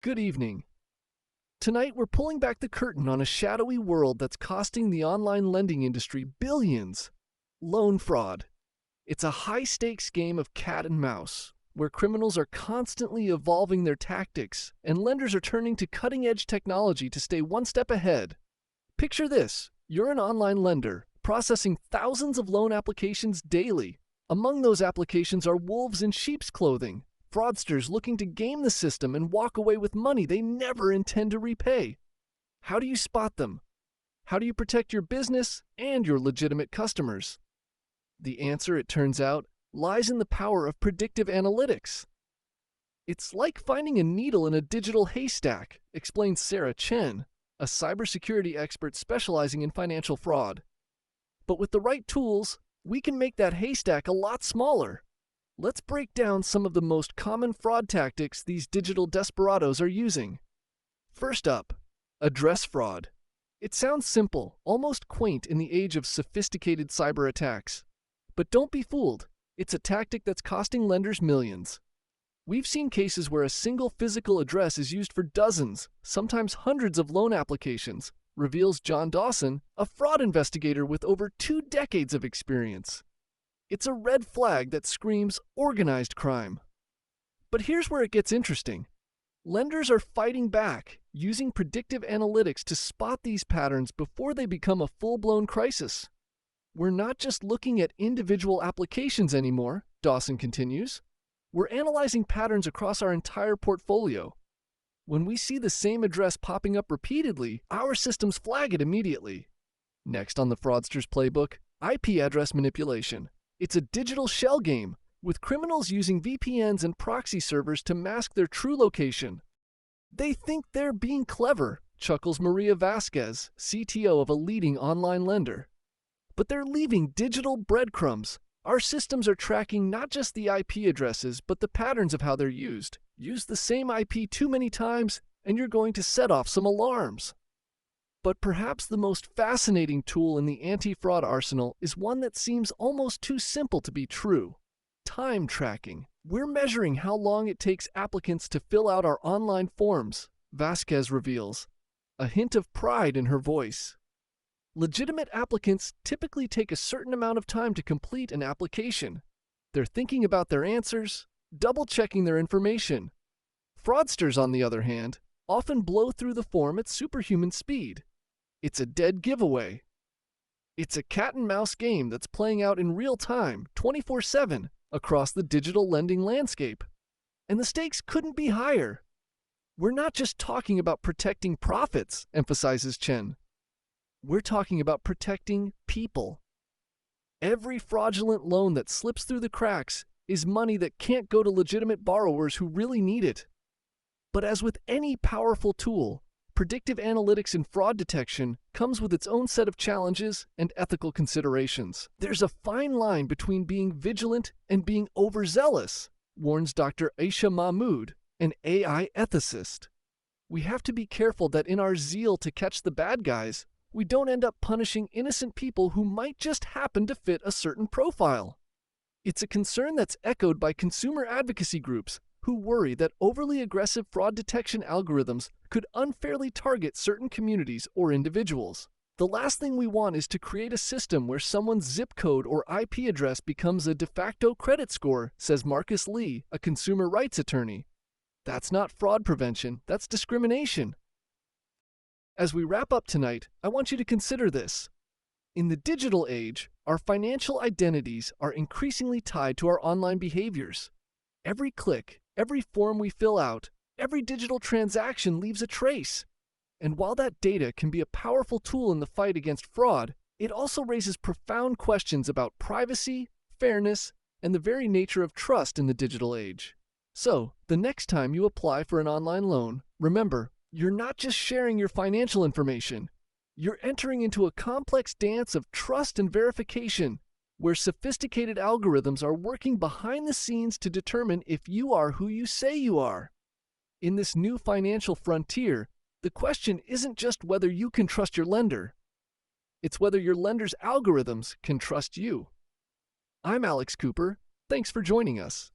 Good evening. Tonight we're pulling back the curtain on a shadowy world that's costing the online lending industry billions. Loan fraud. It's a high-stakes game of cat and mouse, where criminals are constantly evolving their tactics and lenders are turning to cutting-edge technology to stay one step ahead. Picture this: you're an online lender, processing thousands of loan applications daily. Among those applications are wolves in sheep's clothing, fraudsters looking to game the system and walk away with money they never intend to repay. How do you spot them? How do you protect your business and your legitimate customers? The answer, it turns out, lies in the power of predictive analytics. It's like finding a needle in a digital haystack, explains Sarah Chen, a cybersecurity expert specializing in financial fraud. But with the right tools, we can make that haystack a lot smaller. Let's break down some of the most common fraud tactics these digital desperados are using. First up, address fraud. It sounds simple, almost quaint in the age of sophisticated cyber attacks. But don't be fooled, it's a tactic that's costing lenders millions. We've seen cases where a single physical address is used for dozens, sometimes hundreds of loan applications, reveals John Dawson, a fraud investigator with over 2 decades of experience. It's a red flag that screams organized crime. But here's where it gets interesting. Lenders are fighting back, using predictive analytics to spot these patterns before they become a full-blown crisis. We're not just looking at individual applications anymore, Dawson continues. We're analyzing patterns across our entire portfolio. When we see the same address popping up repeatedly, our systems flag it immediately. Next on the fraudster's playbook, IP address manipulation. It's a digital shell game, with criminals using VPNs and proxy servers to mask their true location. They think they're being clever, chuckles Maria Vasquez, CTO of a leading online lender. But they're leaving digital breadcrumbs. Our systems are tracking not just the IP addresses, but the patterns of how they're used. Use the same IP too many times, and you're going to set off some alarms. But perhaps the most fascinating tool in the anti-fraud arsenal is one that seems almost too simple to be true. Time tracking. We're measuring how long it takes applicants to fill out our online forms, Vasquez reveals, a hint of pride in her voice. Legitimate applicants typically take a certain amount of time to complete an application. They're thinking about their answers, double-checking their information. Fraudsters, on the other hand, often blow through the form at superhuman speed. It's a dead giveaway. It's a cat-and-mouse game that's playing out in real time, 24/7, across the digital lending landscape. And the stakes couldn't be higher. We're not just talking about protecting profits, emphasizes Chen. We're talking about protecting people. Every fraudulent loan that slips through the cracks is money that can't go to legitimate borrowers who really need it. But as with any powerful tool, predictive analytics in fraud detection comes with its own set of challenges and ethical considerations. There's a fine line between being vigilant and being overzealous, warns Dr. Aisha Mahmood, an AI ethicist. We have to be careful that in our zeal to catch the bad guys, we don't end up punishing innocent people who might just happen to fit a certain profile. It's a concern that's echoed by consumer advocacy groups who worry that overly aggressive fraud detection algorithms could unfairly target certain communities or individuals. The last thing we want is to create a system where someone's zip code or IP address becomes a de facto credit score, says Marcus Lee, a consumer rights attorney. That's not fraud prevention, that's discrimination. As we wrap up tonight, I want you to consider this. In the digital age, our financial identities are increasingly tied to our online behaviors. Every click, every form we fill out, every digital transaction leaves a trace. And while that data can be a powerful tool in the fight against fraud, it also raises profound questions about privacy, fairness, and the very nature of trust in the digital age. So, the next time you apply for an online loan, remember, you're not just sharing your financial information. You're entering into a complex dance of trust and verification, where sophisticated algorithms are working behind the scenes to determine if you are who you say you are. In this new financial frontier, the question isn't just whether you can trust your lender. It's whether your lender's algorithms can trust you. I'm Alex Cooper. Thanks for joining us.